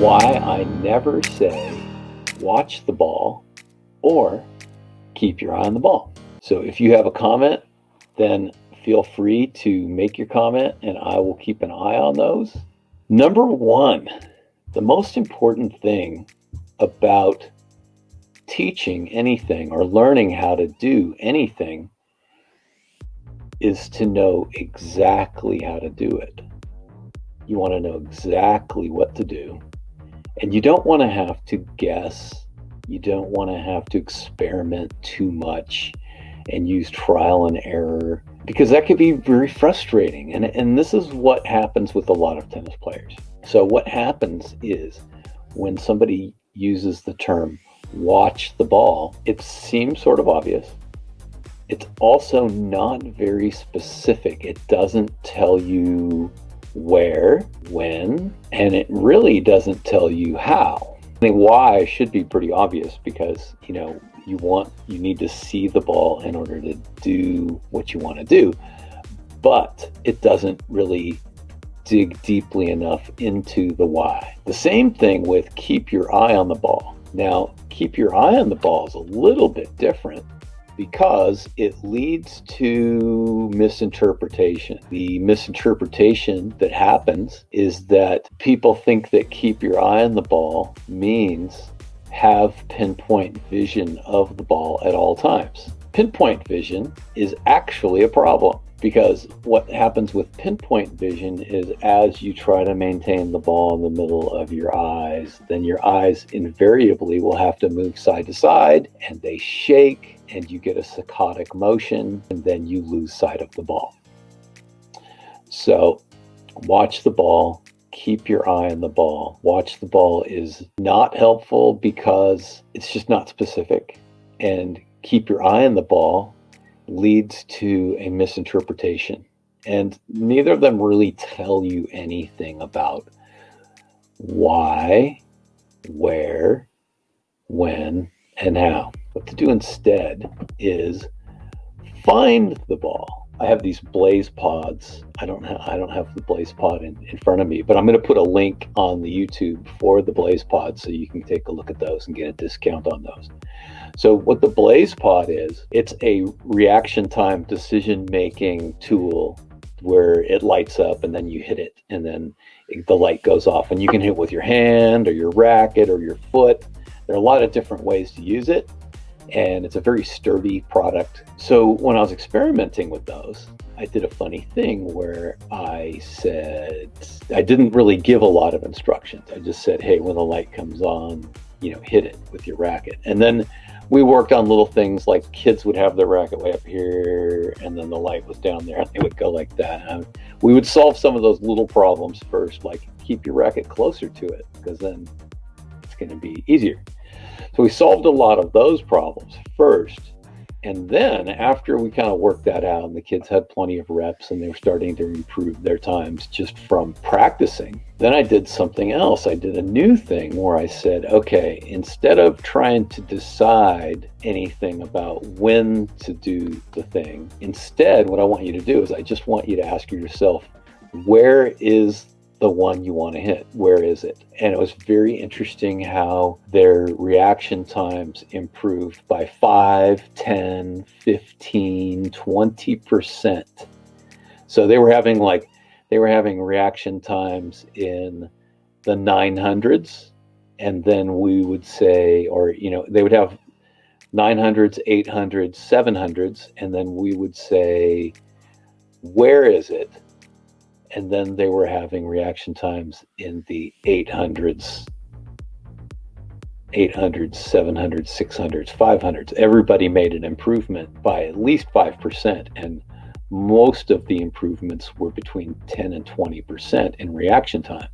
why I never say watch the ball or keep your eye on the ball. So if you have a comment, then feel free to make your comment and I will keep an eye on those. Number one, the most important thing about teaching anything or learning how to do anything is to know exactly how to do it. You want to know exactly what to do. And you don't want to have to guess. You don't want to have to experiment too much and use trial and error, because that could be very frustrating. And this is what happens with a lot of tennis players. So what happens is when somebody uses the term watch the ball, it seems sort of obvious. It's also not very specific. It doesn't tell you where, when, and it really doesn't tell you how. I think why should be pretty obvious, because you need to see the ball in order to do what you want to do, but it doesn't really dig deeply enough into the why. The same thing with keep your eye on the ball. Now, keep your eye on the ball is a little bit different, because it leads to misinterpretation. The misinterpretation that happens is that people think that keep your eye on the ball means have pinpoint vision of the ball at all times. Pinpoint vision is actually a problem, because what happens with pinpoint vision is as you try to maintain the ball in the middle of your eyes, then your eyes invariably will have to move side to side and they shake and you get a saccadic motion and then you lose sight of the ball. So watch the ball, keep your eye on the ball. Watch the ball is not helpful because it's just not specific, and keep your eye on the ball leads to a misinterpretation. And neither of them really tell you anything about why, where, when, and how. What to do instead is find the ball. I have these Blazepods. I don't have the Blazepod in front of me, but I'm going to put a link on the YouTube for the Blazepods so you can take a look at those and get a discount on those. So what the Blazepod is, it's a reaction time decision-making tool where it lights up and then you hit it and then the light goes off, and you can hit it with your hand or your racket or your foot. There are a lot of different ways to use it, and it's a very sturdy product. So when I was experimenting with those, I did a funny thing where I said, I didn't really give a lot of instructions. I just said, hey, when the light comes on, hit it with your racket. And then we worked on little things like kids would have their racket way up here and then the light was down there and they would go like that. And we would solve some of those little problems first, like keep your racket closer to it, because then it's going to be easier. So we solved a lot of those problems first. And then after we kind of worked that out and the kids had plenty of reps and they were starting to improve their times just from practicing, then I did something else. I did a new thing where I said, okay, instead of trying to decide anything about when to do the thing, instead what I want you to do is I just want you to ask yourself, where is the one you want to hit? Where is it? And it was very interesting how their reaction times improved by 5, 10, 15, 20%. So they were having reaction times in the 900s, and then we would say, they would have 900s, 800s, 700s, and then we would say, where is it? And then they were having reaction times in the 800s, 700s, 600s, 500s. Everybody made an improvement by at least 5%, and most of the improvements were between 10 and 20% in reaction time.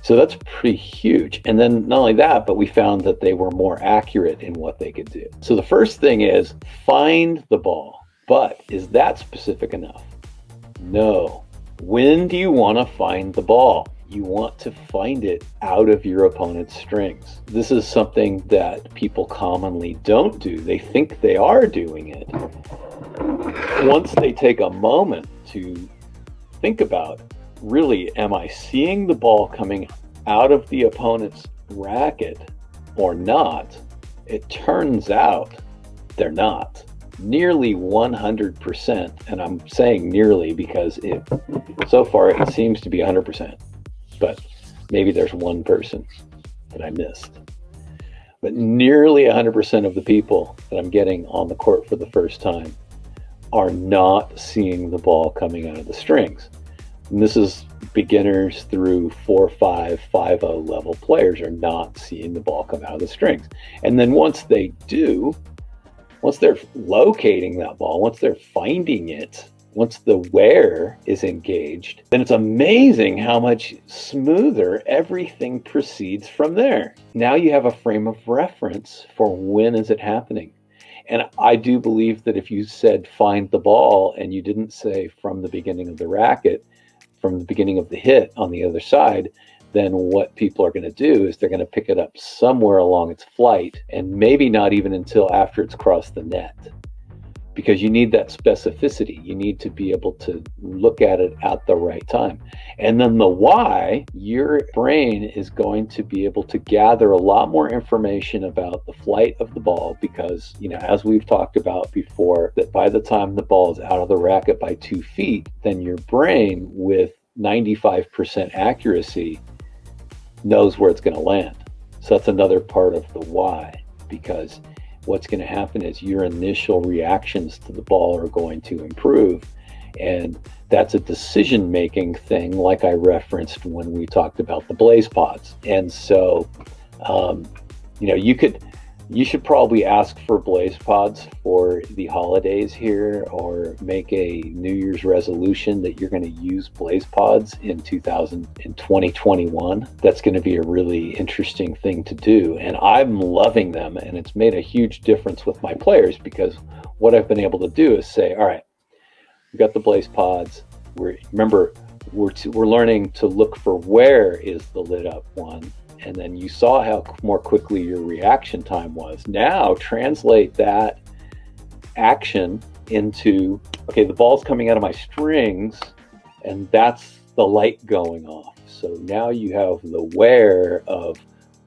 So that's pretty huge. And then not only that, but we found that they were more accurate in what they could do. So the first thing is find the ball. But is that specific enough? No. When do you want to find the ball? You want to find it out of your opponent's strings. This is something that people commonly don't do. They think they are doing it. Once they take a moment to think about really, am I seeing the ball coming out of the opponent's racket or not? It turns out they're not. Nearly 100%, and I'm saying nearly because so far it seems to be 100%, but maybe there's one person that I missed. But nearly 100% of the people that I'm getting on the court for the first time are not seeing the ball coming out of the strings. And this is beginners through 4-5, 5-0 level players are not seeing the ball come out of the strings. And then once they do, once they're locating that ball, once they're finding it, once the wear is engaged, then it's amazing how much smoother everything proceeds from there. Now you have a frame of reference for when is it happening. And I do believe that if you said find the ball and you didn't say from the beginning of the racket, from the beginning of the hit on the other side, then what people are going to do is they're going to pick it up somewhere along its flight, and maybe not even until after it's crossed the net. Because you need that specificity. You need to be able to look at it at the right time. And then the why, your brain is going to be able to gather a lot more information about the flight of the ball because, as we've talked about before, that by the time the ball is out of the racket by 2 feet, then your brain with 95% accuracy knows where it's going to land. So that's another part of the why, because what's going to happen is your initial reactions to the ball are going to improve. And that's a decision-making thing like I referenced when we talked about the Blazepods. And so, you should probably ask for Blazepods for the holidays here, or make a New Year's resolution that you're going to use Blazepods in 2021. That's going to be a really interesting thing to do. And I'm loving them, and it's made a huge difference with my players because what I've been able to do is say, all right, we've got the Blazepods. We're learning to look for where is the lit up one. And then you saw how more quickly your reaction time was. Now translate that action into, okay, the ball's coming out of my strings, and that's the light going off. So now you have the where of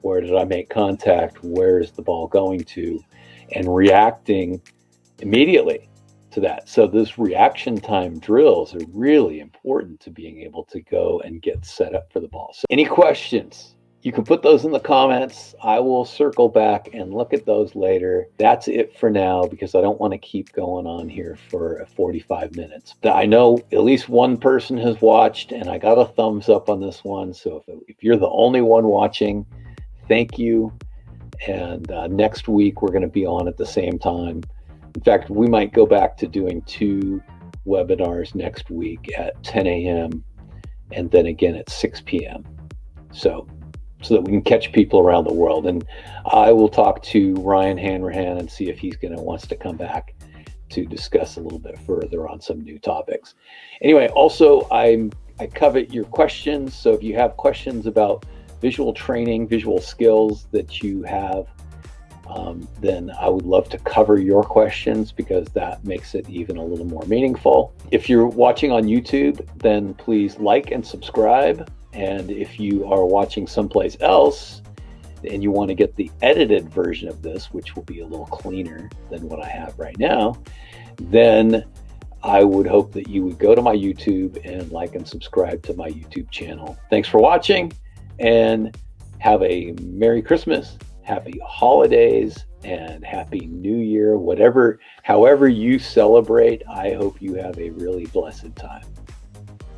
where did I make contact, where is the ball going to, and reacting immediately to that. So this reaction time drills are really important to being able to go and get set up for the ball. So any questions? You can put those in the comments. I will circle back and look at those later. That's it for now because I don't want to keep going on here for 45 minutes. I know at least one person has watched, and I got a thumbs up on this one. So if you're the only one watching, thank you. And next week, we're going to be on at the same time. In fact, we might go back to doing 2 webinars next week at 10 a.m. and then again at 6 p.m. So that we can catch people around the world. And I will talk to Ryan Hanrahan and see if he's wants to come back to discuss a little bit further on some new topics. Anyway, also I covet your questions. So if you have questions about visual training, visual skills that you have, then I would love to cover your questions because that makes it even a little more meaningful. If you're watching on YouTube, then please like and subscribe. And if you are watching someplace else and you want to get the edited version of this, which will be a little cleaner than what I have right now, then I would hope that you would go to my YouTube and like and subscribe to my YouTube channel. Thanks for watching, and have a Merry Christmas, Happy Holidays, and Happy New Year. However you celebrate, I hope you have a really blessed time.